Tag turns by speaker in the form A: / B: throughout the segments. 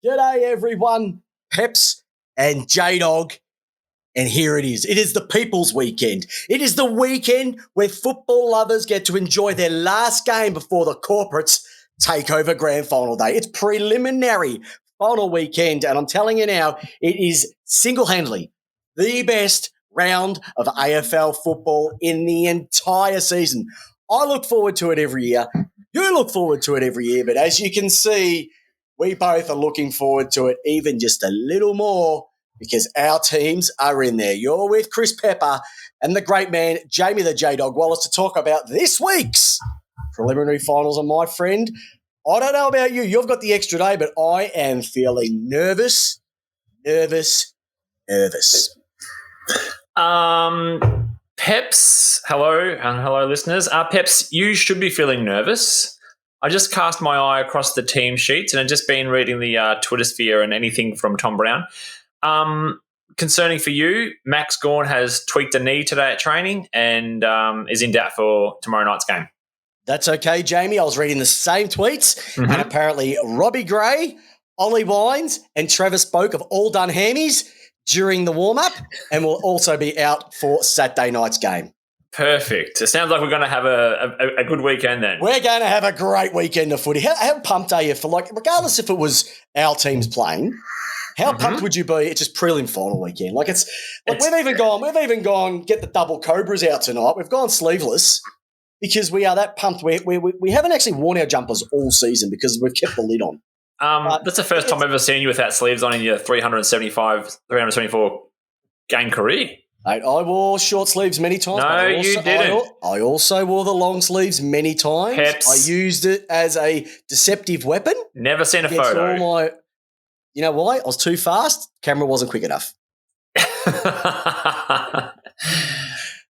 A: G'day, everyone. Peps and J-Dog. And here it is. It is the People's Weekend. It is the weekend where football lovers get to enjoy their last game before the corporates take over Grand Final day. It's preliminary final weekend, and I'm telling you now, it is single-handedly the best round of AFL football in the entire season. I look forward to it every year. You look forward to it every year, but as you can see, we both are looking forward to it even just a little more because our teams are in there. You're with Chris Pepper and the great man, Jamie the J-Dog Wallis, to talk about this week's preliminary finals. And my friend, I don't know about you. You've got the extra day, but I am feeling nervous.
B: Peps, hello, and hello, listeners. Peps, you should be feeling nervous. I just cast my eye across the team sheets and I've just been reading the Twitter sphere and anything from Tom Brown. Concerning for you, Max Gawn has tweaked a knee today at training and is in doubt for tomorrow night's game.
A: That's okay, Jamie. I was reading the same tweets, and apparently Robbie Gray, Ollie Wines, and Trevor Spoke have all done hammies during the warm-up and will also be out for Saturday night's game.
B: Perfect. It sounds like we're going to have a good weekend then.
A: We're going to have a great weekend of footy. How pumped are you for, regardless if it was our teams playing, how pumped would you be? It's just prelim final weekend. We've even gone get the double Cobras out tonight. We've gone sleeveless because we are that pumped. We haven't actually worn our jumpers all season because we've kept the lid on.
B: That's the first time I've ever seen you without sleeves on in your 374 game career.
A: Mate, I wore short sleeves many times.
B: No, you didn't.
A: I also wore the long sleeves many times.
B: Peps.
A: I used it as a deceptive weapon.
B: Never seen a photo.
A: You know why? I was too fast. Camera wasn't quick enough.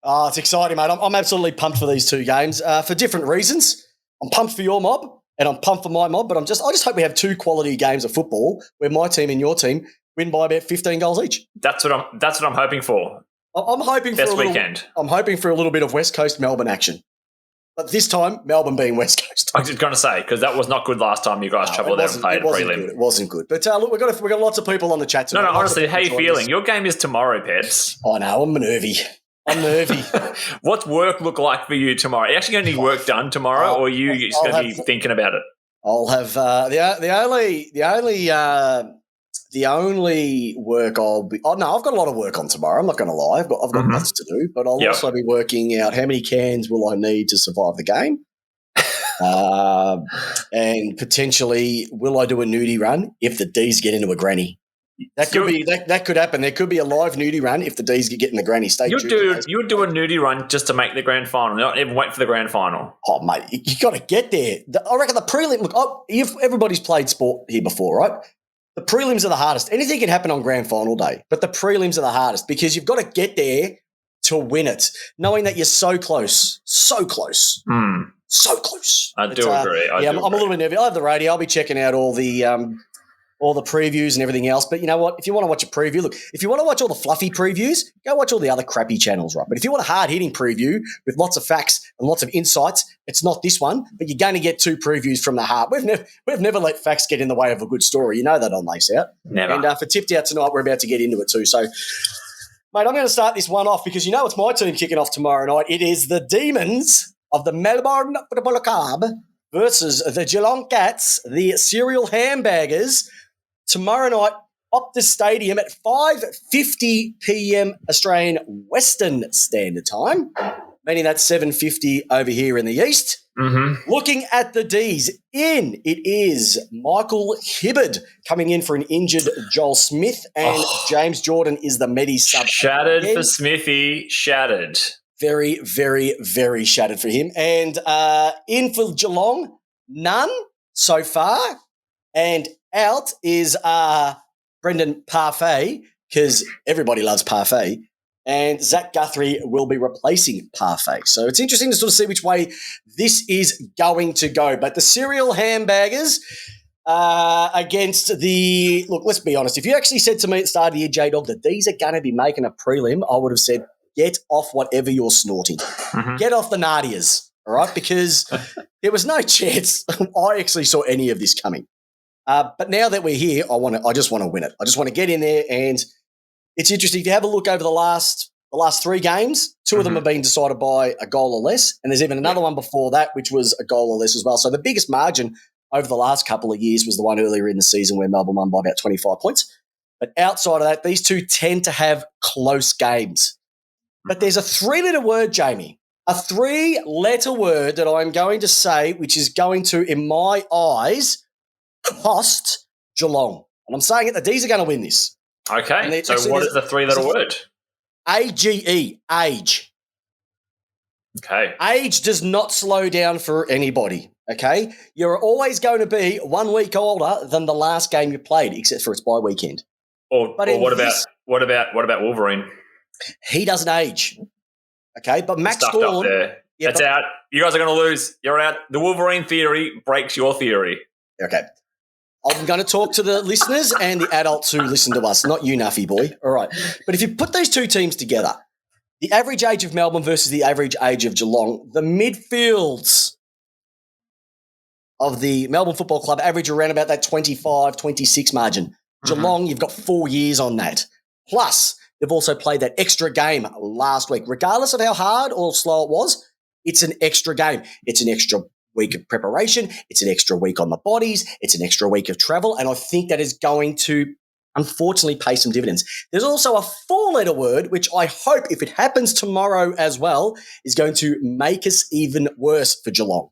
A: It's exciting, mate. I'm absolutely pumped for these two games for different reasons. I'm pumped for your mob and I'm pumped for my mob, but I just hope we have two quality games of football where my team and your team win by about 15 goals each.
B: That's what I'm hoping for.
A: I'm hoping
B: Best weekend.
A: I'm hoping for a little bit of West Coast Melbourne action. But this time, Melbourne being West Coast.
B: I was just going to say, because that was not good last time you guys travelled there and played a prelim.
A: It wasn't good. But look, we've got lots of people on the chat tonight.
B: No, honestly, how are you feeling? Your game is tomorrow, Peps.
A: I know, I'm nervy.
B: What's work look like for you tomorrow? Are you actually going to need work done tomorrow, or are you just going to be thinking about it?
A: I'll have the only work I'll be. Oh no, I've got a lot of work on tomorrow. I'm not going to lie. I've got lots to do, but I'll also be working out how many cans will I need to survive the game, and potentially will I do a nudie run if the D's get into a granny. That could happen. There could be a live nudie run if the D's get in the granny.
B: You would do a nudie run just to make the grand final, not even wait for the grand final.
A: Oh, mate, you got to get there. I reckon the prelim. Look, everybody's played sport here before, right? The prelims are the hardest. Anything can happen on grand final day, but the prelims are the hardest because you've got to get there to win it, knowing that you're so close. So close.
B: I do agree.
A: I'm a little bit nervous. I have the radio. I'll be checking out all the previews and everything else. But you know what? If you want to watch a preview, look, if you want to watch all the fluffy previews, go watch all the other crappy channels, right? But if you want a hard-hitting preview with lots of facts and lots of insights, it's not this one, but you're going to get two previews from the heart. We've never let facts get in the way of a good story. You know that on Lace Out.
B: Never.
A: And for Tipped Out tonight, we're about to get into it too. So, mate, I'm going to start this one off because you know it's my team kicking off tomorrow night. It is the Demons of the Melbourne Football Club versus the Geelong Cats, the Serial Hamburgers, tomorrow night, Optus Stadium at 5:50 p.m. Australian Western Standard Time, meaning that's 7:50 over here in the East. Looking at the Ds, it is Michael Hibbard coming in for an injured Joel Smith, and James Jordan is the Medi sub.
B: Shattered for Smithy, shattered.
A: Very, very, very shattered for him. And in for Geelong, none so far, and out is Brendan Parfait, because everybody loves Parfait, and Zach Guthrie will be replacing Parfait. So it's interesting to sort of see which way this is going to go. But the Serial Hamburgers against the – look, let's be honest. If you actually said to me at the start of the year, J-Dog, that these are going to be making a prelim, I would have said, get off whatever you're snorting. Get off the Nardias, all right? Because there was no chance I actually saw any of this coming. But now that we're here, I just want to win it. I just want to get in there, and it's interesting. If you have a look over the last 3 games, 2 of them have been decided by a goal or less, and there's even another one before that, which was a goal or less as well. So the biggest margin over the last couple of years was the one earlier in the season where Melbourne won by about 25 points. But outside of that, these two tend to have close games. But there's a 3-letter word, Jamie, a 3-letter word that I'm going to say, which is going to, in my eyes, cost Geelong. And I'm saying it, the D's are going to win this.
B: Okay, so what is the 3-letter word?
A: AGE, age.
B: Okay.
A: Age does not slow down for anybody, okay? You're always going to be 1 week older than the last game you played, except for its bye weekend.
B: Or what about Wolverine?
A: He doesn't age, okay? But Max
B: Stuck
A: Gorn...
B: up there. Yeah, that's out. You guys are going to lose. You're out. The Wolverine theory breaks your theory.
A: Okay. I'm going to talk to the listeners and the adults who listen to us, not you, Nuffy boy. All right. But if you put these two teams together, the average age of Melbourne versus the average age of Geelong, the midfields of the Melbourne Football Club average around about that 25, 26 margin. Geelong, you've got 4 years on that. Plus, they've also played that extra game last week. Regardless of how hard or slow it was, it's an extra game. It's an extra week of preparation. It's an extra week on the bodies. It's an extra week of travel. And I think that is going to, unfortunately, pay some dividends. There's also a 4-letter word, which I hope, if it happens tomorrow as well, is going to make us even worse for Geelong.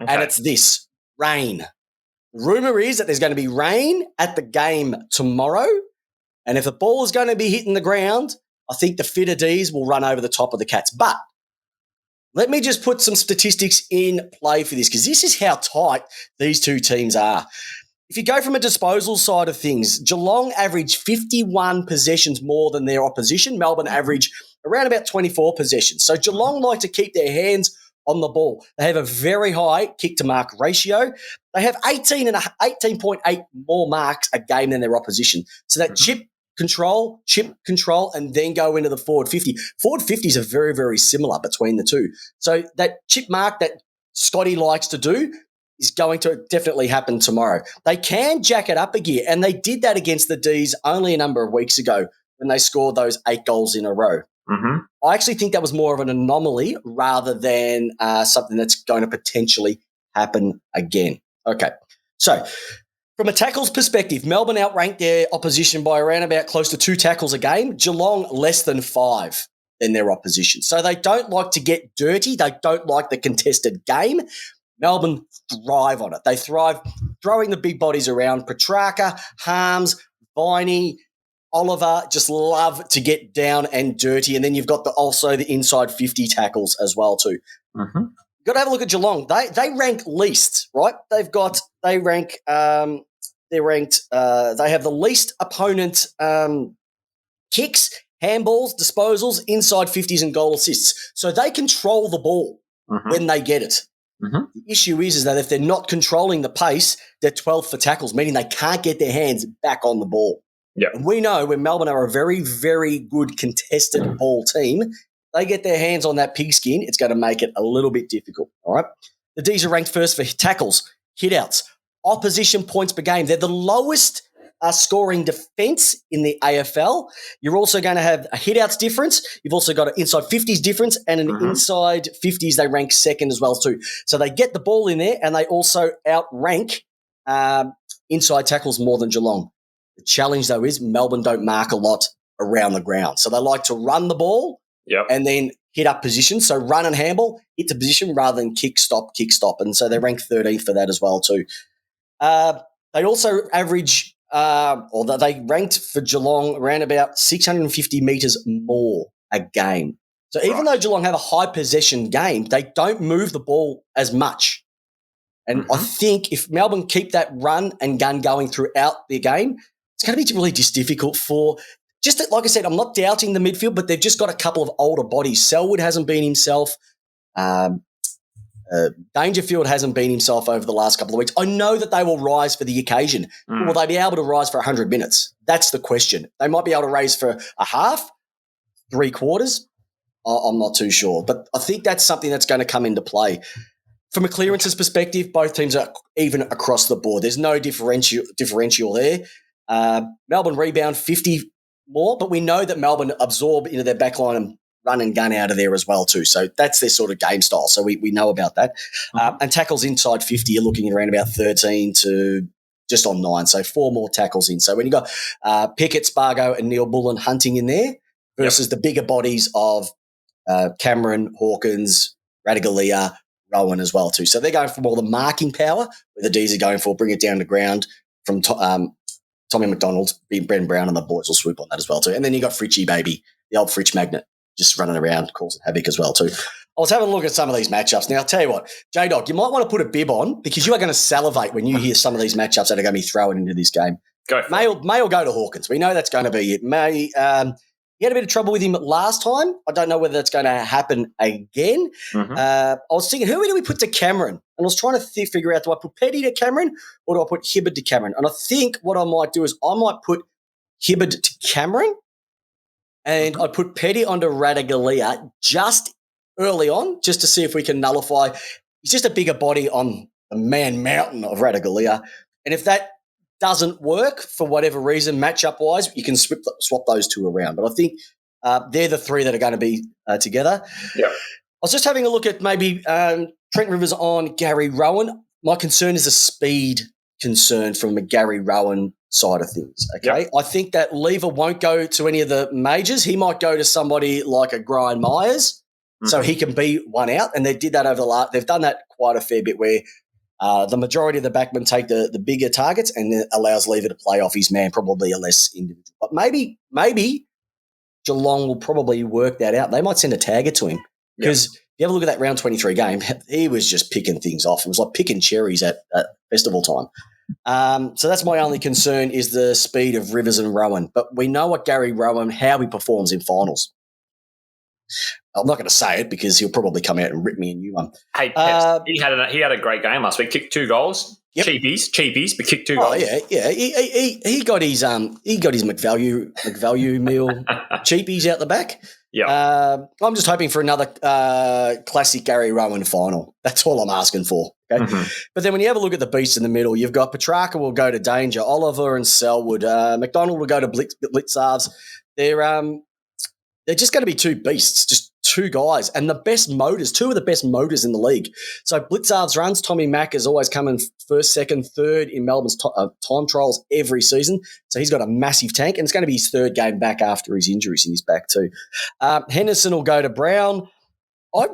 A: Okay. And it's this, rain. Rumour is that there's going to be rain at the game tomorrow. And if the ball is going to be hitting the ground, I think the fitter Ds will run over the top of the Cats. But let me just put some statistics in play for this, because this is how tight these two teams are. If you go from a disposal side of things, Geelong average 51 possessions more than their opposition. Melbourne average around about 24 possessions. So Geelong like to keep their hands on the ball. They have a very high kick-to-mark ratio. They have 18.8 more marks a game than their opposition. So that chip control, and then go into the forward 50. Forward 50s are very, very similar between the two. So that chip mark that Scotty likes to do is going to definitely happen tomorrow. They can jack it up a gear, and they did that against the Ds only a number of weeks ago when they scored those 8 goals in a row. I actually think that was more of an anomaly rather than something that's going to potentially happen again. Okay, so from a tackles perspective, Melbourne outranked their opposition by around about close to 2 tackles a game. Geelong less than 5 than their opposition. So they don't like to get dirty. They don't like the contested game. Melbourne thrive on it. They thrive throwing the big bodies around. Petrarca, Harms, Viney, Oliver just love to get down and dirty. And then you've got also the inside 50 tackles as well too. You've got to have a look at Geelong. They rank least, right? They have the least opponent kicks, handballs, disposals, inside 50s and goal assists. So they control the ball when they get it. The issue is that if they're not controlling the pace, they're 12th for tackles, meaning they can't get their hands back on the ball. Yeah. And we know when Melbourne are a very, very good contested ball team, they get their hands on that pigskin, it's going to make it a little bit difficult, all right? The Ds are ranked first for tackles, hit-outs, opposition points per game. They're the lowest scoring defence in the AFL. You're also going to have a hit-outs difference. You've also got an inside 50s difference, and an inside 50s they rank second as well too. So they get the ball in there, and they also outrank inside tackles more than Geelong. The challenge, though, is Melbourne don't mark a lot around the ground. So they like to run the ball and then hit up position. So run and handball, hit the position rather than kick, stop. And so they rank 13th for that as well too. They also average, they ranked for Geelong around about 650 metres more a game. So even though Geelong have a high possession game, they don't move the ball as much. And I think if Melbourne keep that run and gun going throughout their game, it's going to be really just difficult for, like I said, I'm not doubting the midfield, but they've just got a couple of older bodies. Selwood hasn't been himself. Dangerfield hasn't been himself over the last couple of weeks. I know that they will rise for the occasion. Will they be able to rise for 100 minutes? That's the question. They might be able to raise for a half, 3/4. I'm not too sure. But I think that's something that's going to come into play. from a clearances perspective, both teams are even across the board. There's no differential there. Melbourne rebound 50 more, but we know that Melbourne absorb into their backline and run and gun out of there as well too. So that's their sort of game style. So we know about that. And tackles inside 50, you're looking at around about 13 to just on 9. So 4 more tackles in. So when you got Pickett, Spargo and Neil Bullen hunting in there versus the bigger bodies of Cameron, Hawkins, Radigalia, Rowan as well too. So they're going for more the marking power, where the D's are going for bring it down to ground from Tommy McDonald, Brendan Brown, and the boys will swoop on that as well too. And then you got Fritchie, baby, the old Fritch magnet, just running around, causing havoc as well too. I was having a look at some of these matchups. Now, I'll tell you what, J-Dog, you might want to put a bib on because you are going to salivate when you hear some of these matchups that are going to be thrown into this game. May or go to Hawkins. We know that's going to be it. May he had a bit of trouble with him last time. I don't know whether that's going to happen again. I was thinking, who do we put to Cameron? And I was trying to figure out, do I put Petty to Cameron or do I put Hibbard to Cameron? And I think what I might do is I might put Hibbard to Cameron and I'd put Petty onto Radigalia just early on, just to see if we can nullify. He's just a bigger body on the man mountain of Radigalia. And if that doesn't work for whatever reason, matchup-wise, you can swap those two around. But I think they're the three that are going to be together.
B: Yeah.
A: I was just having a look at maybe Trent Rivers on Gary Rowan. My concern is a speed concern from the Gary Rowan side of things, okay? Yep. I think that Lever won't go to any of the majors. He might go to somebody like a Brian Myers so he can be one out, and they did that over the last – they've done that quite a fair bit where the majority of the backmen take the bigger targets and it allows Lever to play off his man, probably a less individual. But maybe Geelong will probably work that out. They might send a tagger to him because if you have a look at that round 23 game, he was just picking things off. It was like picking cherries at festival time. So that's my only concern is the speed of Rivers and Rowan. But we know what Gary Rowan, how he performs in finals. I'm not going to say it because he'll probably come out and rip me a new one.
B: Hey, Peps, he had a great game last week. Kicked 2 goals. Yep. Cheapies, but kicked 2 goals.
A: Oh yeah. He got his McValue meal cheapies out the back.
B: Yeah.
A: I'm just hoping for another classic Gary Rowan final. That's all I'm asking for. Okay. But then when you have a look at the beasts in the middle, you've got Petrarca will go to Danger, Oliver and Selwood, McDonald will go to Blitzarves. They're just going to be 2 beasts, just 2 guys, and the best motors, 2 of the best motors in the league. So Blitzarves runs. Tommy Mack is always coming first, second, third in Melbourne's time trials every season. So he's got a massive tank, and it's going to be his 3rd game back after his injuries in his back too. Henderson will go to Brown.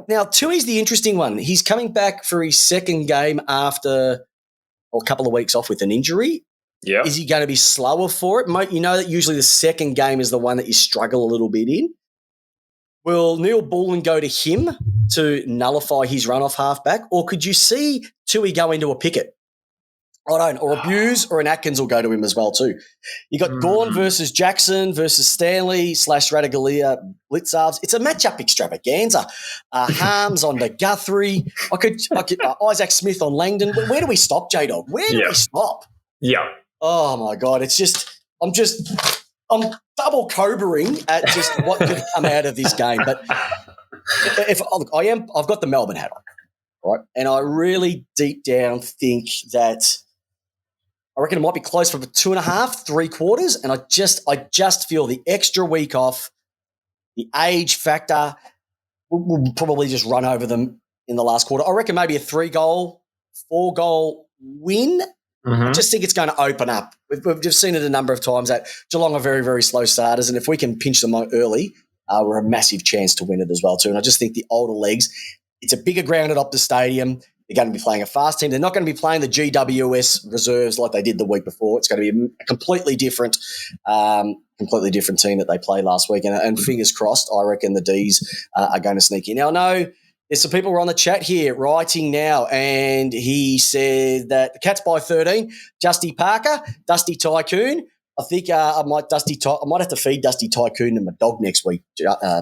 A: Now, Tui's the interesting one. He's coming back for his 2nd game after a couple of weeks off with an injury.
B: Yeah.
A: Is he going to be slower for it? You know that usually the 2nd game is the one that you struggle a little bit in. Will Neil Bullen go to him to nullify his run-off halfback, or could you see Tui go into a Pickett? I don't know, or a Buse or an Atkins will go to him as well too. You got Gawn versus Jackson versus Stanley / Radigalia Blitzarves. It's a matchup extravaganza. Harms on the Guthrie. I could Isaac Smith on Langdon. Where do we stop, J-Dog? Where do we stop?
B: Yeah.
A: Oh my God! I'm double cobering at just what could come out of this game. But I've got the Melbourne hat on, right? And I really deep down think that I reckon it might be close for 2.5, 3 quarters. And I just feel the extra week off, the age factor will probably just run over them in the last quarter. I reckon maybe a 3-goal, 4-goal win. I just think it's going to open up. We've just seen it a number of times that Geelong are very, very slow starters, and if we can pinch them early, we're a massive chance to win it as well too. And I just think the older legs, it's a bigger ground at Optus Stadium. They're going to be playing a fast team. They're not going to be playing the GWS reserves like they did the week before. It's going to be a completely different team that they played last week. And fingers crossed, I reckon the Ds are going to sneak in. Now, I know there's some people who are on the chat here writing now, and he said that the Cats by 13, Dusty Parker, Dusty Tycoon. I think I might have to feed Dusty Tycoon to my dog next week,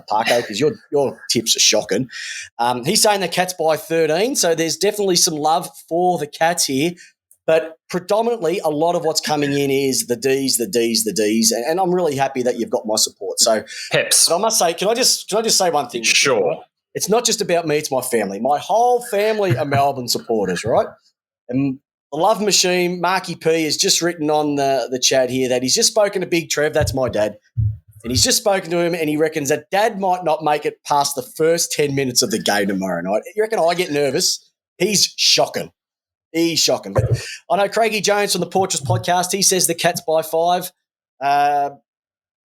A: Parker, because your tips are shocking. He's saying the Cats by 13, so there's definitely some love for the Cats here. But predominantly, a lot of what's coming in is the Ds, and I'm really happy that you've got my support. So,
B: Peps,
A: but I must say, can I just say one thing?
B: Sure.
A: it's not just about me, it's my family. My whole family are Melbourne supporters, right? And the Love Machine, Marky P, has just written on the chat here that he's just spoken to Big Trev, that's my dad, and he's just spoken to him and he reckons that Dad might not make it past the first 10 minutes of the game tomorrow night. You reckon I get nervous? He's shocking. He's shocking. But I know Craigie Jones from the Portress podcast, he says the Cats by 5.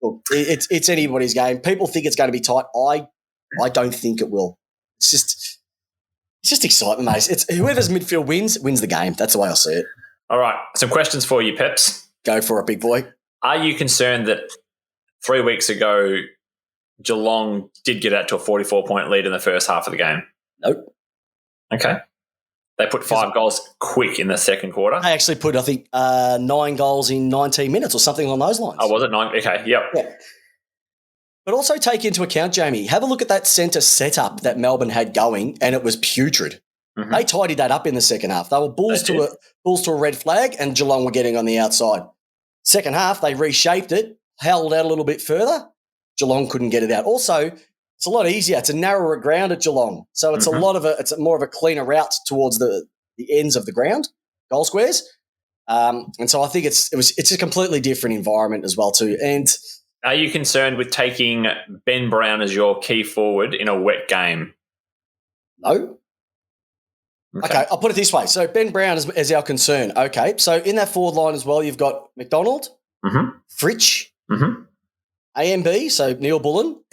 A: Look, it's anybody's game. People think it's going to be tight. I don't think it will. It's just excitement, mate. It's whoever's midfield wins the game. That's the way I see it.
B: All right, some questions for you, Peps.
A: Go for it, big boy.
B: Are you concerned that 3 weeks ago Geelong did get out to a 44-point lead in the first half of the game?
A: Nope.
B: Okay. They put 5 goals quick in the second quarter.
A: They actually put, I think, 9 goals in 19 minutes or something along those lines.
B: Oh, was it 9? Okay, yep.
A: Yeah. But also take into account, Jamie, have a look at that centre setup that Melbourne had going, and it was putrid. Mm-hmm. They tidied that up in the second half. They were bulls to a red flag, and Geelong were getting on the outside. Second half, they reshaped it, held out a little bit further. Geelong couldn't get it out. Also, it's a lot easier. It's a narrower ground at Geelong, so it's it's more of a cleaner route towards the ends of the ground, goal squares. And so I think it's a completely different environment as well too. And
B: are you concerned with taking Ben Brown as your key forward in a wet game?
A: No. Okay, I'll put it this way. So Ben Brown is our concern. Okay, so in that forward line as well, you've got McDonald, Fritsch, AMB, so Neil Bullen,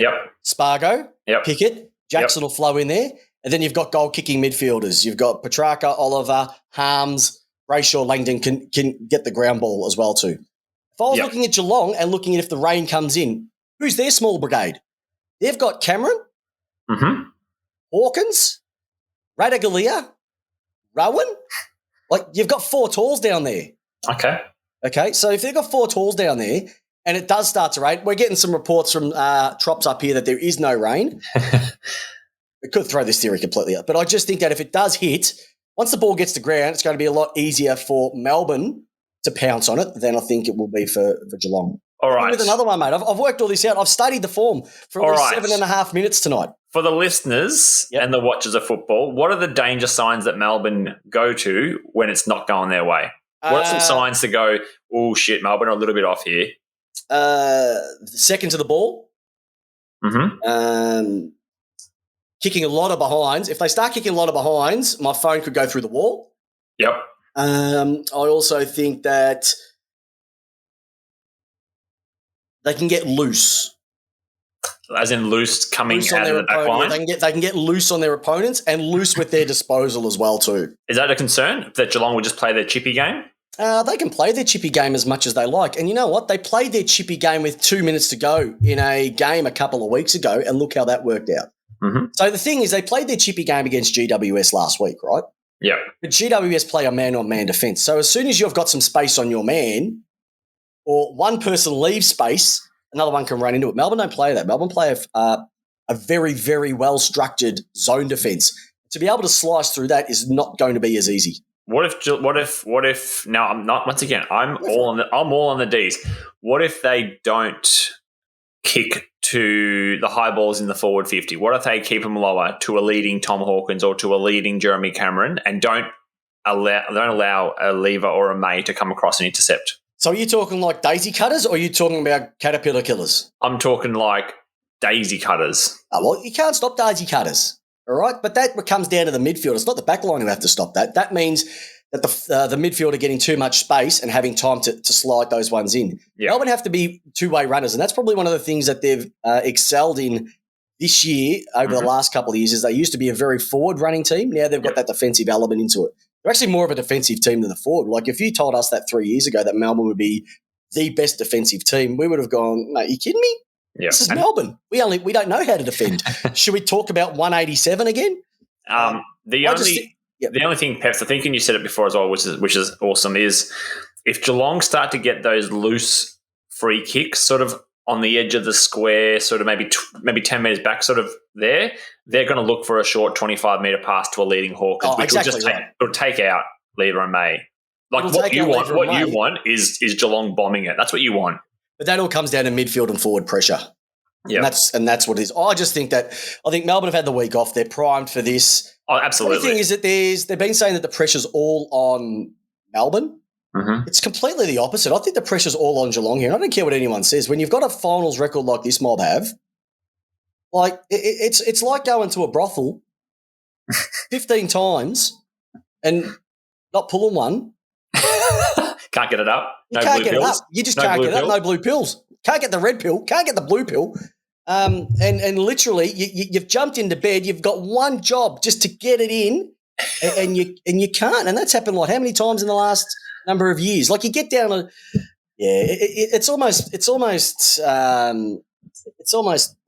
A: Spargo, Pickett, Jackson will flow in there. And then you've got goal-kicking midfielders. You've got Petrarca, Oliver, Harms, Brayshaw, Langdon can get the ground ball as well too. If I was looking at Geelong and looking at if the rain comes in, who's their small brigade? They've got Cameron, Hawkins, Radaglia, Rowan. Like, you've got 4 talls down there. Okay, so if they've got 4 talls down there and it does start to rain, we're getting some reports from Trops up here that there is no rain. We could throw this theory completely out. But I just think that if it does hit, once the ball gets to ground, it's going to be a lot easier for Melbourne to pounce on it than I think it will be for Geelong.
B: All right.
A: With another one, mate. I've worked all this out. I've studied the form for at least 7.5 minutes tonight.
B: For the listeners and the watchers of football, what are the danger signs that Melbourne go to when it's not going their way? What are some signs to go, oh, shit, Melbourne are a little bit off here?
A: Second to the ball. Kicking a lot of behinds. If they start kicking a lot of behinds, my phone could go through the wall. I also think that they can get loose.
B: As in loose coming
A: loose
B: out of the back line?
A: They can get loose on their opponents and loose with their disposal as well too.
B: Is that a concern, that Geelong will just play their chippy game?
A: They can play their chippy game as much as they like. And you know what? They played their chippy game with 2 minutes to go in a game a couple of weeks ago, and look how that worked out. So the thing is, they played their chippy game against GWS last week, right? But GWS play a man-on-man defence. So as soon as you've got some space on your man, or one person leaves space, another one can run into it. Melbourne don't play that. Melbourne play a very, very well-structured zone defence. To be able to slice through that is not going to be as easy.
B: What if? Now I'm not. Once again, I'm all on the D's. What if they don't kick to the high balls in the forward 50? What if they keep them lower to a leading Tom Hawkins or to a leading Jeremy Cameron, and don't allow a Lever or a May to come across and intercept?
A: So are you talking like daisy cutters, or are you talking about caterpillar killers? I'm
B: talking like daisy cutters.
A: Oh, well, you can't stop daisy cutters. All right, but that comes down to the midfield. It's not the back line who have to stop that. That means that the midfield are getting too much space and having time to slide those ones in. Melbourne have to be two-way runners, and that's probably one of the things that they've excelled in this year over the last couple of years. Is they used to be a very forward-running team. Now they've got that defensive element into it. They're actually more of a defensive team than the forward. Like, if you told us that 3 years ago that Melbourne would be the best defensive team, we would have gone, "No, are you kidding me? This is Melbourne. We don't know how to defend." Should we talk about 187 again?
B: The only thing, Peps, I think, and you said it before as well, which is awesome, is if Geelong start to get those loose free kicks sort of on the edge of the square, sort of maybe 10 metres back, sort of there, they're going to look for a short 25-metre pass to a leading Hawkins, which will take out Lever and May. Like, what you want is Geelong bombing it. That's what you want.
A: But that all comes down to midfield and forward pressure.
B: Yeah.
A: And that's what it is. I think Melbourne have had the week off. They're primed for this.
B: Oh, absolutely.
A: The thing is that they've been saying that the pressure's all on Melbourne.
B: Mm-hmm.
A: It's completely the opposite. I think the pressure's all on Geelong here. And I don't care what anyone says. When you've got a finals record like this mob have, like it's like going to a brothel 15 times and not pulling one.
B: Can't get it up.
A: You can't get it up. You just can't get it up. No blue pills. Can't get the red pill. Can't get the blue pill. And literally, you've jumped into bed. You've got one job just to get it in, and you can't. And that's happened how many times in the last number of years? Like you get down to it's almost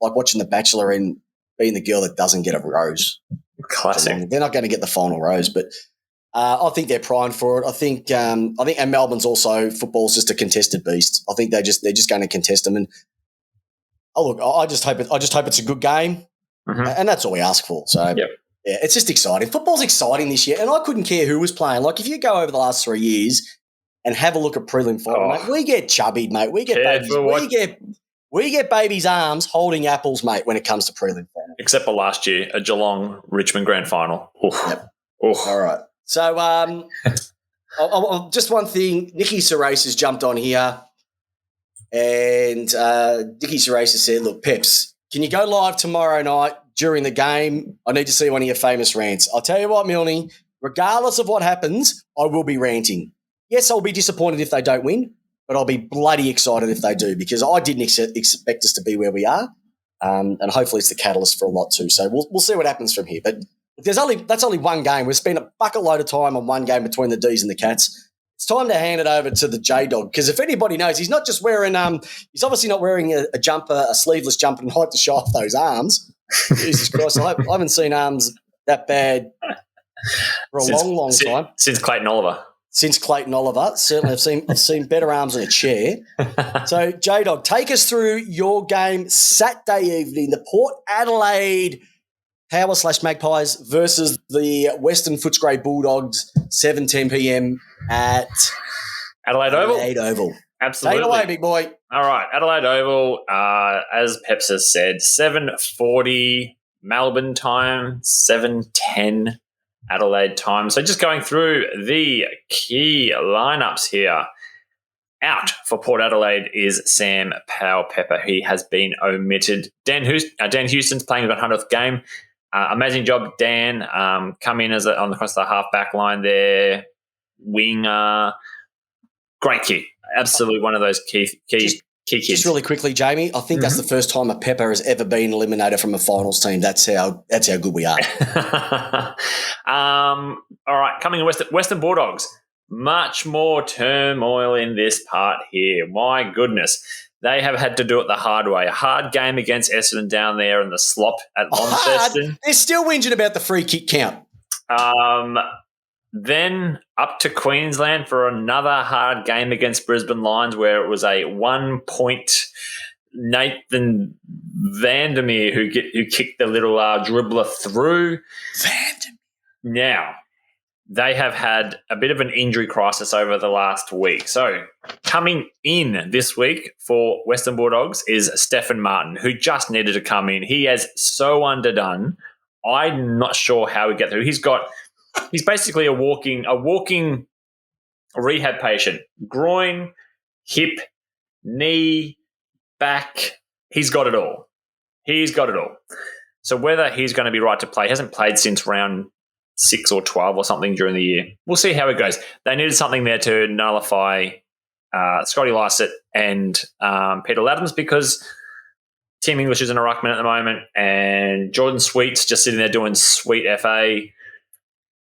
A: like watching The Bachelor and being the girl that doesn't get a rose.
B: Classic.
A: They're not going to get the final rose, but I think they're primed for it. I think, and Melbourne's also, football's just a contested beast. I think they're just going to contest them. And I just hope it's a good game, and that's all we ask for. So yeah, it's just exciting. Football's exciting this year, and I couldn't care who was playing. Like if you go over the last 3 years and have a look at prelim final, mate, we get chubbied, mate. We get babies. We get babies' arms holding apples, mate, when it comes to prelim final.
B: Except for last year, a Geelong Richmond Grand Final. Oof.
A: Yep.
B: Oof.
A: All right. So just one thing, Nicky Sarace has jumped on here, and Nicky Sarace has said, look, Peps, can you go live tomorrow night during the game? I need to see one of your famous rants. I'll tell you what, Milne, regardless of what happens, I will be ranting. Yes, I'll be disappointed if they don't win, but I'll be bloody excited if they do, because I didn't expect us to be where we are, and hopefully it's the catalyst for a lot too. So we'll see what happens from here. But that's only one game. We've spent a bucket load of time on one game between the D's and the Cats. It's time to hand it over to the J-Dog, because if anybody knows, he's not just wearing he's obviously not wearing a jumper, a sleeveless jumper, and hype to show off those arms. Jesus Christ, I haven't seen arms that bad for a long time.
B: Since Clayton Oliver.
A: Certainly, I've seen better arms in a chair. So, J-Dog, take us through your game Saturday evening, the Port Adelaide Power/Magpies versus the Western Footscray Bulldogs, 7:10 p.m. at
B: Adelaide Oval. Absolutely.
A: Take it away, big boy.
B: All right, Adelaide Oval, as Peps has said, 7:40 Melbourne time, 7:10 Adelaide time. So just going through the key lineups here. Out for Port Adelaide is Sam Powell-Pepper. He has been omitted. Dan Houston's playing his 100th game. Amazing job, Dan. Come in across the half-back line there. Winger. Great kick. Absolutely one of those key kids.
A: Just really quickly, Jamie, I think that's the first time a Pepper has ever been eliminated from a finals team. That's how good we are.
B: All right, coming to Western Bulldogs. Much more turmoil in this part here. My goodness. They have had to do it the hard way. A hard game against Essendon down there in the slop at Launceston.
A: They're still whinging about the free kick count.
B: Then up to Queensland for another hard game against Brisbane Lions, where it was a 1 point Nathan Vandermeer who kicked the little dribbler through.
A: Vandermeer.
B: Now, they have had a bit of an injury crisis over the last week. So coming in this week for Western Bulldogs is Stephen Martin, who just needed to come in. He has so underdone. I'm not sure how he get through. He's basically a walking rehab patient. Groin, hip, knee, back. He's got it all. So whether he's going to be right to play, he hasn't played since round 6 or 12 or something during the year. We'll see how it goes. They needed something there to nullify Scotty Lycett and Peter Laddams, because Tim English is in a ruckman at the moment and Jordan Sweet's just sitting there doing sweet FA.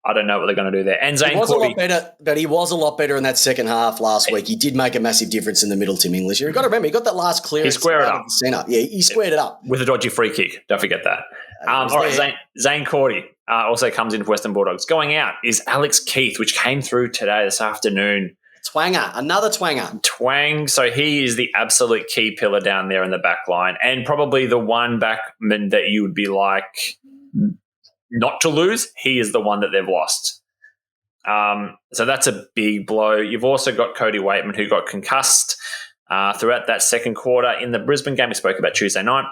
B: I don't know what they're going to do there. And Zane
A: was
B: Corby.
A: A lot better, but he was a lot better in that second half last week. He did make a massive difference in the middle, Tim English. You've got to remember, he got that last clearance.
B: He squared it up.
A: Center. Yeah, he squared it up.
B: With a dodgy free kick. Don't forget that. All right, Zane Cordy also comes in for Western Bulldogs. Going out is Alex Keith, which came through this afternoon.
A: Twanger, another twanger.
B: Twang. So he is the absolute key pillar down there in the back line, and probably the one backman that you would be like not to lose. He is the one that they've lost. So that's a big blow. You've also got Cody Waitman, who got concussed. throughout that second quarter. In the Brisbane game we spoke about Tuesday night,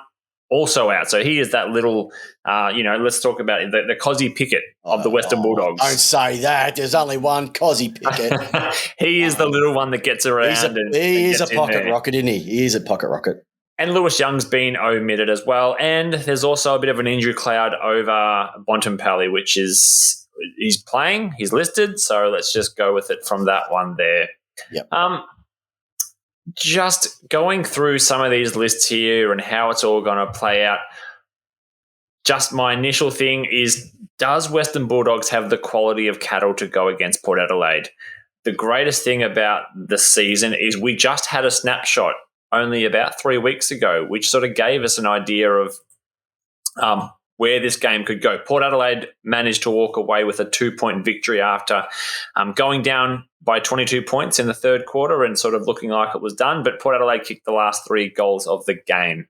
B: also out. So he is that little, let's talk about the Cozzy Pickett of the Western Bulldogs.
A: Don't say that. There's only one Cozzy Pickett.
B: He is the little one that gets around.
A: He is a pocket rocket, isn't he? He is a pocket rocket.
B: And Lewis Young's been omitted as well. And there's also a bit of an injury cloud over Bontempelli, which is he's playing, he's listed. So let's just go with it from that one there.
A: Yep.
B: Just going through some of these lists here and how it's all going to play out, just my initial thing is, does Western Bulldogs have the quality of cattle to go against Port Adelaide? The greatest thing about the season is we just had a snapshot only about 3 weeks ago, which sort of gave us an idea of where this game could go. Port Adelaide managed to walk away with a 2-point victory after going down by 22 points in the third quarter and sort of looking like it was done, but Port Adelaide kicked the last 3 goals of the game.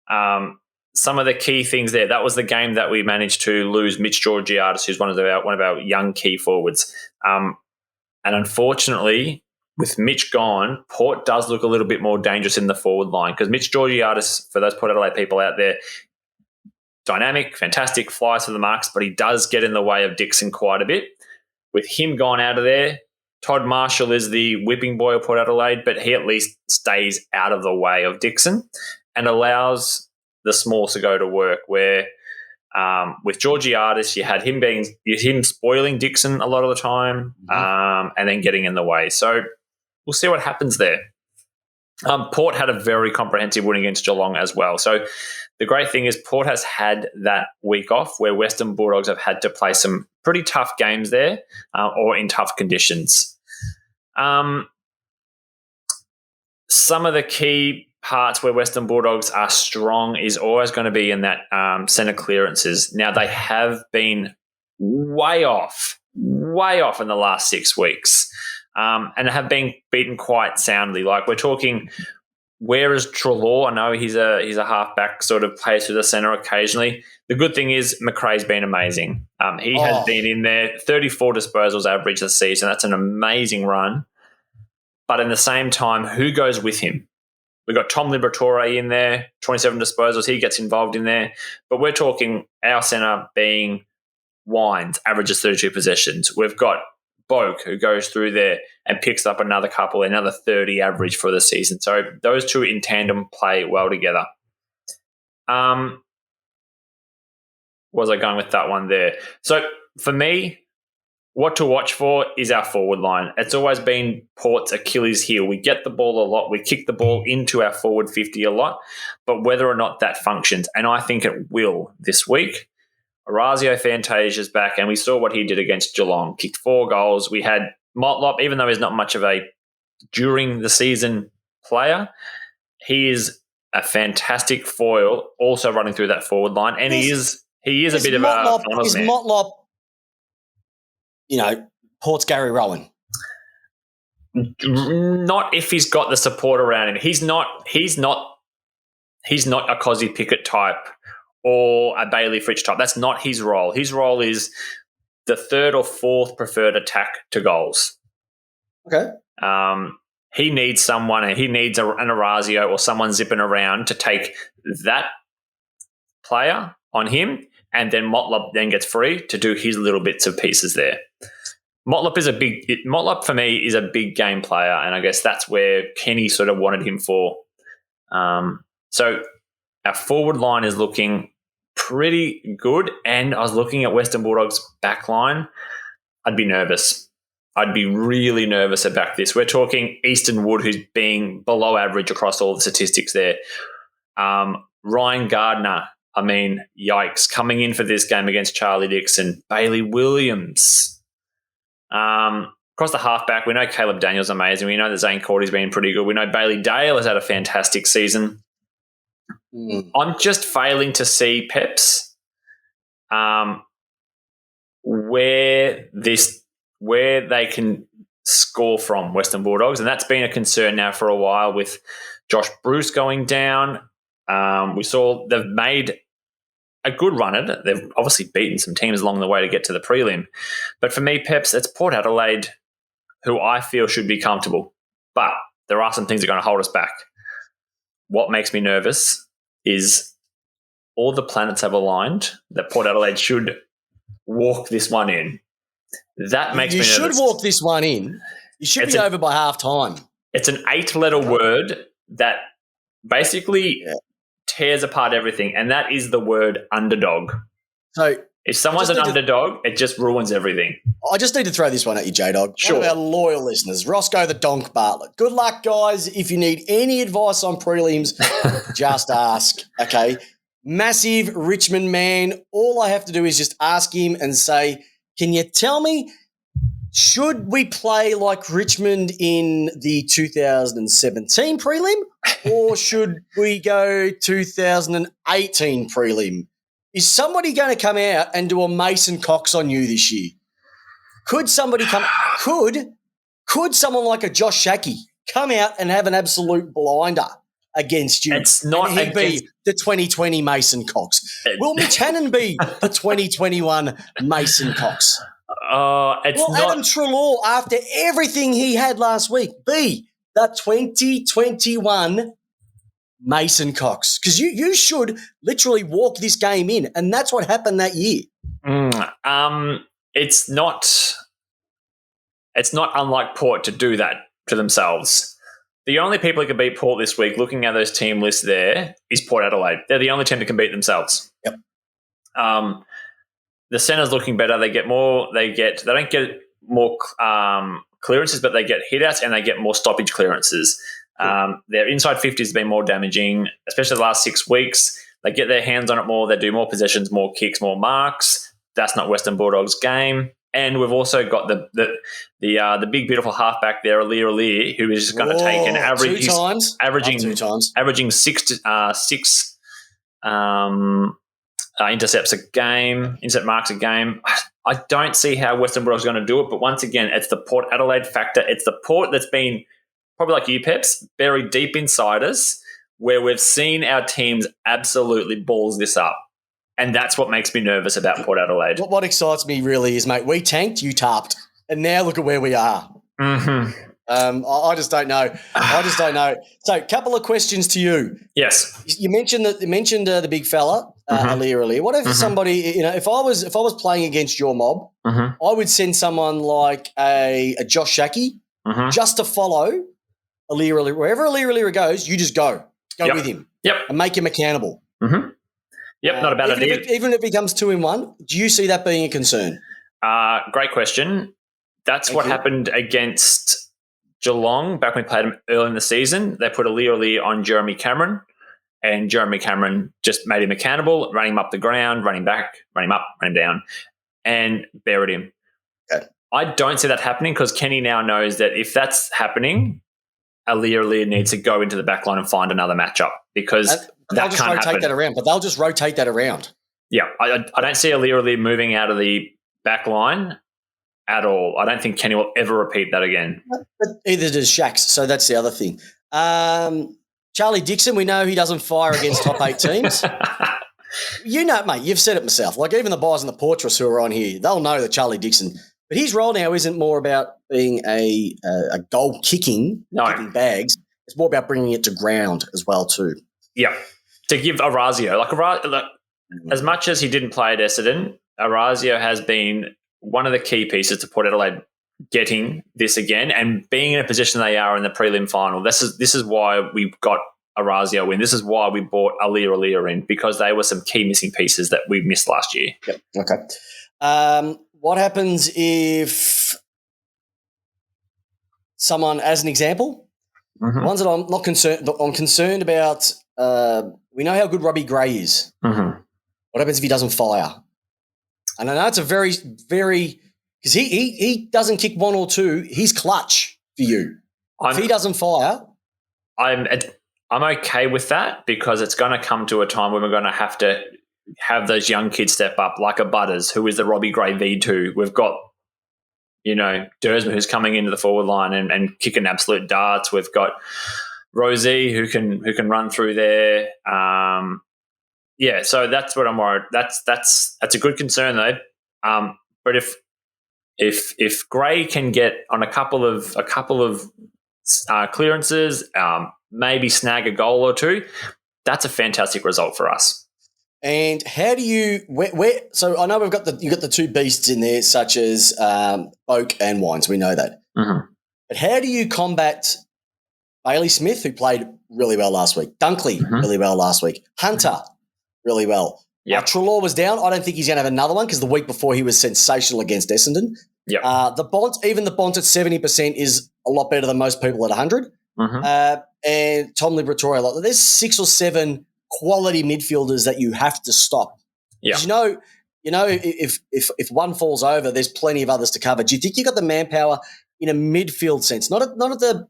B: Some of the key things there, that was the game that we managed to lose Mitch Georgiadis, who's one of our young key forwards. And unfortunately, with Mitch gone, Port does look a little bit more dangerous in the forward line because Mitch Georgiadis, for those Port Adelaide people out there, dynamic, fantastic, flies for the marks, but he does get in the way of Dixon quite a bit. With him gone out of there, Todd Marshall is the whipping boy of Port Adelaide, but he at least stays out of the way of Dixon and allows the smalls to go to work, where with Georgiadis, you had him spoiling Dixon a lot of the time, and then getting in the way. So we'll see what happens there. Port had a very comprehensive win against Geelong as well. So the great thing is Port has had that week off where Western Bulldogs have had to play some pretty tough games there or in tough conditions. Some of the key parts where Western Bulldogs are strong is always going to be in that centre clearances. Now, they have been way off in the last 6 weeks. And have been beaten quite soundly. Like we're talking, where is Treloar? I know he's a halfback, sort of plays through the centre occasionally. The good thing is McRae's been amazing. He has been in there, 34 disposals average this season. That's an amazing run. But in the same time, who goes with him? We've got Tom Liberatore in there, 27 disposals. He gets involved in there. But we're talking our centre being Wines, averages 32 possessions. We've got Boak, who goes through there and picks up another 30 average for the season. So those two in tandem play well together. Was I going with that one there? So for me, what to watch for is our forward line. It's always been Port's Achilles heel. We get the ball a lot. We kick the ball into our forward 50 a lot, but whether or not that functions, and I think it will this week. Orazio Fantasia's back, and we saw what he did against Geelong. Kicked 4 goals. We had Motlop, even though he's not much of a during the season player, he is a fantastic foil, also running through that forward line, and he is a bit of a
A: is Motlop, Port's Gary Rowan.
B: Not if he's got the support around him. He's not a Cozzy Pickett type or a Bailey Fritsch type. That's not his role. His role is the 3rd or 4th preferred attack to goals.
A: Okay.
B: He needs someone, and he needs an Orazio or someone zipping around to take that player on him, and then Motlop then gets free to do his little bits of pieces there. Motlop for me is a big game player, and I guess that's where Kenny sort of wanted him for. So our forward line is looking pretty good, and I was looking at Western Bulldogs' back line. I'd be nervous. I'd be really nervous about this. We're talking Easton Wood, who's being below average across all the statistics there. Ryan Gardner, I mean, yikes, coming in for this game against Charlie Dixon. Bailey Williams. Across the halfback, we know Caleb Daniels amazing. We know that Zane Cordy's been pretty good. We know Bailey Dale has had a fantastic season. I'm just failing to see Peps where they can score from Western Bulldogs, and that's been a concern now for a while with Josh Bruce going down. We saw they've made a good run at it. They've obviously beaten some teams along the way to get to the prelim. But for me, Peps, it's Port Adelaide who I feel should be comfortable. But there are some things that are going to hold us back. What makes me nervous is all the planets have aligned that Port Adelaide should walk this one in. That makes me nervous.
A: You should walk this one in. You should be over by half time.
B: It's an 8-letter word that basically tears apart everything, and that is the word underdog.
A: So
B: if someone's an underdog, it just ruins everything.
A: I just need to throw this one at you, J-Dog.
B: Sure.
A: One of our loyal listeners, Roscoe the Donk Bartlett. Good luck, guys. If you need any advice on prelims, just ask, okay? Massive Richmond man. All I have to do is just ask him and say, can you tell me, should we play like Richmond in the 2017 prelim or should we go 2018 prelim? Is somebody going to come out and do a Mason Cox on you this year? Could somebody come – could someone like a Josh Shackey come out and have an absolute blinder against you?
B: It's not
A: and he'd be the 2020 Mason Cox. Will Mitch Hannon be the 2021 Mason Cox? Will Adam Treloar, after everything he had last week, be the 2021 Mason Cox? Because you should literally walk this game in, and that's what happened that year.
B: It's not unlike Port to do that to themselves. The only people who can beat Port this week, looking at those team lists there, is Port Adelaide. They're the only team that can beat themselves.
A: Yep.
B: The centre's looking better. They don't get more clearances, but they get hit-outs and they get more stoppage clearances. Their inside 50 has been more damaging, especially the last 6 weeks. They get their hands on it more. They do more possessions, more kicks, more marks. That's not Western Bulldogs' game. And we've also got the big, beautiful halfback there, Alir, who is going to take an average. Averaging six intercept marks a game. I don't see how Western Bulldogs are going to do it, but once again, it's the Port Adelaide factor. It's the Port that's been, probably like you, Peps, buried deep inside us, where we've seen our teams absolutely balls this up. And that's what makes me nervous about Port Adelaide.
A: What excites me really is, mate, we tanked, you tarped, and now look at where we are.
B: Mm-hmm.
A: I just don't know. So, a couple of questions to you.
B: Yes.
A: You mentioned the big fella, Alir. What if somebody, if I was playing against your mob, I would send someone like a Josh Shackey just to follow Alir. Wherever Alir goes, you just go with him.
B: Yep.
A: And make him accountable.
B: Mm-hmm. Yep, not a bad idea.
A: Even if it becomes 2-1, do you see that being a concern?
B: Great question. That's what happened against Geelong back when we played them early in the season. They put Alir on Jeremy Cameron, and Jeremy Cameron just made him accountable, ran him up the ground, ran him back, ran him up, ran him down, and buried him.
A: Okay.
B: I don't see that happening because Kenny now knows that if that's happening, Alir needs to go into the back line and find another matchup because
A: they'll just rotate that around. But they'll just rotate that around.
B: Yeah, I don't see Alir moving out of the back line at all. I don't think Kenny will ever repeat that again.
A: But either does Shax, so that's the other thing. Charlie Dixon, we know he doesn't fire against top 8 teams. You know, mate, you've said it myself. Like even the boys in the Portress who are on here, they'll know that Charlie Dixon. But his role now isn't more about being a goal kicking bags. It's more about bringing it to ground as well too.
B: Yeah, to give Orazio, as much as he didn't play at Essendon, Orazio has been one of the key pieces to Port Adelaide getting this again and being in a position they are in the prelim final. This is why we got Orazio in. This is why we brought Alir in, because they were some key missing pieces that we missed last year.
A: Yep. Okay. What happens if someone, as an example, ones that I'm not concerned, I'm concerned about. We know how good Robbie Gray is. What happens if he doesn't fire? And I know it's a very, very because he doesn't kick 1 or 2. He's clutch for you. If he doesn't fire,
B: I'm okay with that because it's going to come to a time when we're going to have those young kids step up, like a Butters, who is the Robbie Gray V2. We've got, Dersma, who's coming into the forward line and kicking absolute darts. We've got Rosie, who can run through there. So that's what I'm worried. That's a good concern though. But if Gray can get on a couple of clearances, maybe snag a goal or two. That's a fantastic result for us.
A: And how do you so I know you got the two beasts in there, such as Oak and Wines. We know that.
B: Mm-hmm.
A: But how do you combat Bailey Smith, who played really well last week, Dunkley really well last week, Hunter really well.
B: Yep.
A: Trelaw was down. I don't think he's going to have another one because the week before he was sensational against Essendon.
B: Yep.
A: The Bonds at 70% is a lot better than most people at 100.
B: Mm-hmm.
A: And Tom Liberatore, there's 6 or 7 quality midfielders that you have to stop.
B: Yeah.
A: You know, if one falls over, there's plenty of others to cover. Do you think you got the manpower in a midfield sense, not at the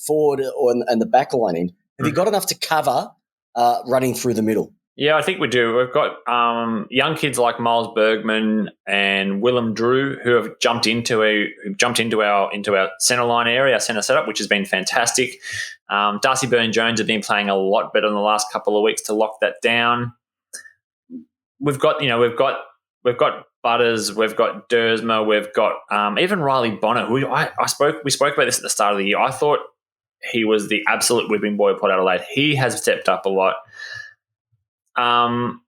A: forward and the back line end? Have you got enough to cover running through the middle?
B: Yeah, I think we do. We've got young kids like Miles Bergman and Willem Drew who have jumped into our centre line area, our centre setup, which has been fantastic. Darcy Byrne-Jones have been playing a lot better in the last couple of weeks to lock that down. We've got Butters, we've got Dersma, we've got even Riley Bonner, who we spoke about this at the start of the year. I thought he was the absolute whipping boy of Port Adelaide. He has stepped up a lot. And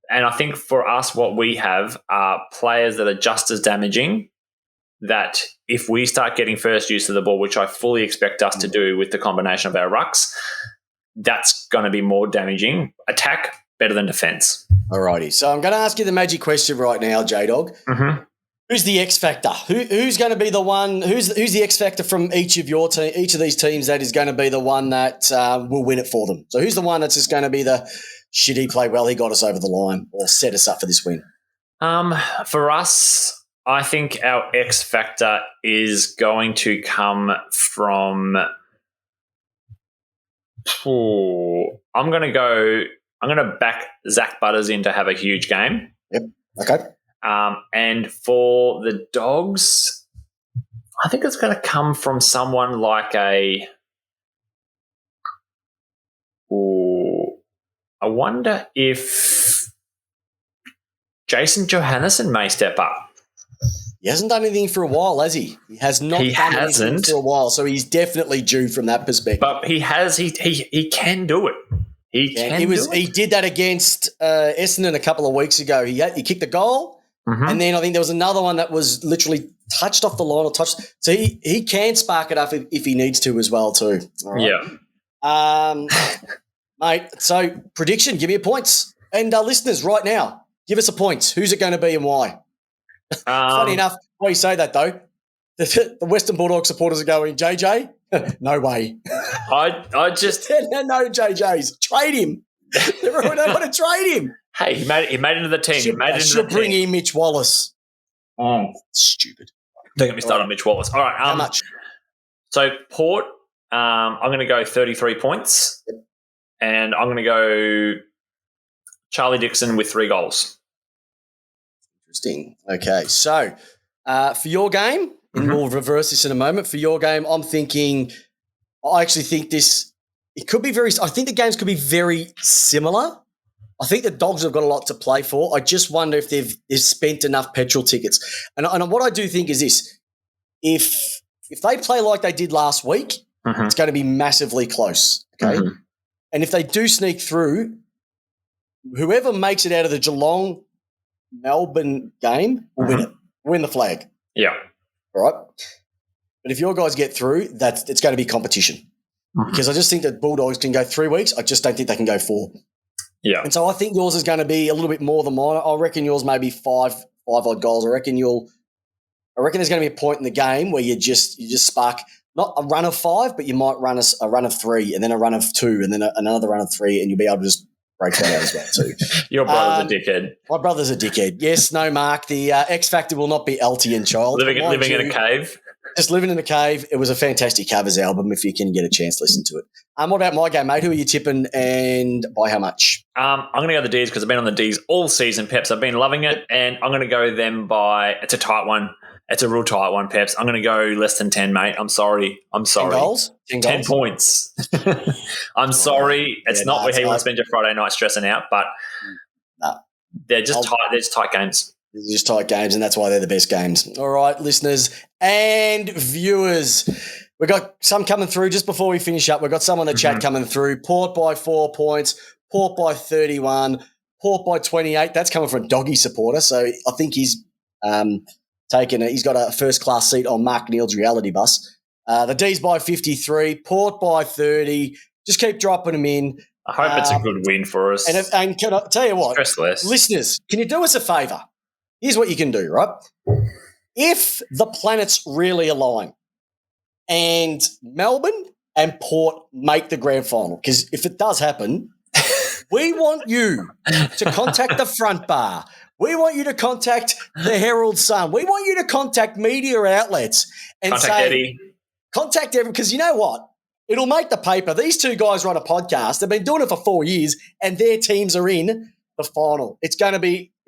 B: I think for us, what we have are players that are just as damaging, that if we start getting first use of the ball, which I fully expect us to do with the combination of our rucks, that's going to be more damaging. Attack better than defence.
A: Alrighty. So I'm going to ask you the magic question right now, J-Dog.
B: Mm-hmm.
A: Who's the X factor? Who's going to be the one? Who's the X factor from each of these teams that is going to be the one that will win it for them? So who's the one that's just going to be the shit? He played well. He got us over the line or set us up for this win.
B: For us, I think our X factor is going to come from. I'm going to back Zach Butters in to have a huge game.
A: Yep. Okay.
B: And for the Dogs, I think it's going to come from someone like I wonder if Jason Johannesson may step up.
A: He hasn't done anything for a while, has he? He has not done anything for a while, so he's definitely due from that perspective.
B: But he can do it. He
A: did that against Essendon a couple of weeks ago. He kicked a goal. Mm-hmm. And then I think there was another one that was literally touched off the line or touched. So he can spark it up if he needs to as well too. All right?
B: Yeah.
A: Mate, so prediction, give me your points. And listeners, right now, give us a point. Who's it going to be and why? Funny enough, why you say that though, the Western Bulldog supporters are going, JJ? No way.
B: I just...
A: no JJs. Trade him. They want to trade him.
B: Hey, he made it into the team.
A: Should bring in Mitch Wallis. Stupid.
B: Don't get me started on Mitch Wallis. All right.
A: How much?
B: So Port, I'm going to go 33 points.
A: Yep.
B: And I'm going to go Charlie Dixon with 3 goals.
A: Interesting. Okay. So for your game, and we'll reverse this in a moment. For your game, I actually think it could be I think the games could be very similar. I think the Dogs have got a lot to play for. I just wonder if they've spent enough petrol tickets. And what I do think is this: if they play like they did last week, it's going to be massively close. Okay, and if they do sneak through, whoever makes it out of the Geelong Melbourne game will win it. Win the flag.
B: Yeah.
A: All right. But if your guys get through, it's going to be competition. Because I just think that Bulldogs can go 3 weeks. I just don't think they can go 4.
B: Yeah.
A: And so I think yours is going to be a little bit more than mine. I reckon yours may be five odd goals. I reckon there's going to be a point in the game where you just spark not a run of 5, but you might run a run of 3 and then a run of 2 and then another run of 3 and you'll be able to just break that out as well too.
B: Your brother's a dickhead.
A: My brother's a dickhead. Yes, no, Mark. The X Factor will not be Eltian, child.
B: Living in a cave.
A: Just living in a cave. It was a fantastic covers album. If you can get a chance, listen to it. What about my game, mate? Who are you tipping and by how much?
B: I'm going to go the D's because I've been on the D's all season, Peps. I've been loving it, and I'm going to go them by. It's a tight one. It's a real tight one, Peps. I'm going to go less than 10, mate. I'm sorry.
A: 10 goals?
B: 10 points. I'm sorry. It's not where he wants to spend your Friday night stressing out, but they're just tight. They're just tight games.
A: They're just tight games, and that's why they're the best games. All right, listeners and viewers. We've got some coming through just before we finish up. We've got some on the chat coming through. Port by 4 points, Port by 31, Port by 28. That's coming from a Doggy supporter, so I think he's he's got a first-class seat on Mark Neal's reality bus. The D's by 53, Port by 30. Just keep dropping them in.
B: I hope it's a good win for us.
A: And can I tell you what?
B: Stress less.
A: Listeners, can you do us a favour? Here's what you can do, right? If the planets really align and Melbourne and Port make the grand final, because if it does happen, we want you to contact the front bar. We want you to contact the Herald Sun. We want you to contact media outlets and contact everyone, because you know what? It'll make the paper. These two guys run a podcast. They've been doing it for 4 years, and their teams are in the final. It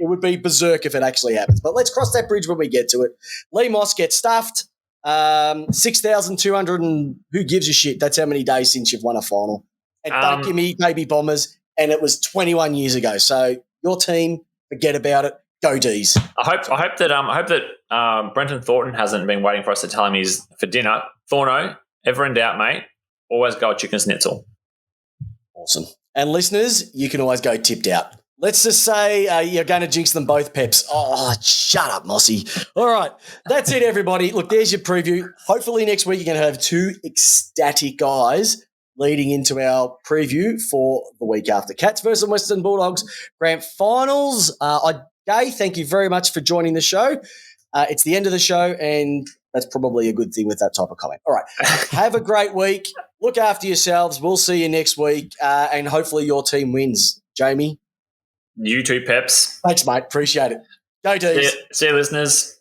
A: would be berserk if it actually happens. But let's cross that bridge when we get to it. Lee Moss gets stuffed. 6,200 and who gives a shit? That's how many days since you've won a final. And don't give me baby Bombers, and it was 21 years ago. So your team, forget about it. Go D's.
B: I hope that Brenton Thornton hasn't been waiting for us to tell him he's for dinner. Thorno, ever in doubt, mate, always go chicken schnitzel.
A: Awesome. And listeners, you can always go tipped out. Let's just say you're going to jinx them both, Peps. Oh, shut up, Mossy. All right. That's it, everybody. Look, there's your preview. Hopefully next week you're going to have two ecstatic guys leading into our preview for the week after. Cats versus Western Bulldogs Grand Finals. Gay, thank you very much for joining the show. It's the end of the show, and that's probably a good thing with that type of comment. All right. Have a great week. Look after yourselves. We'll see you next week, and hopefully your team wins. Jamie?
B: You too, Peps.
A: Thanks, mate. Appreciate it. Go D's.
B: See you, listeners.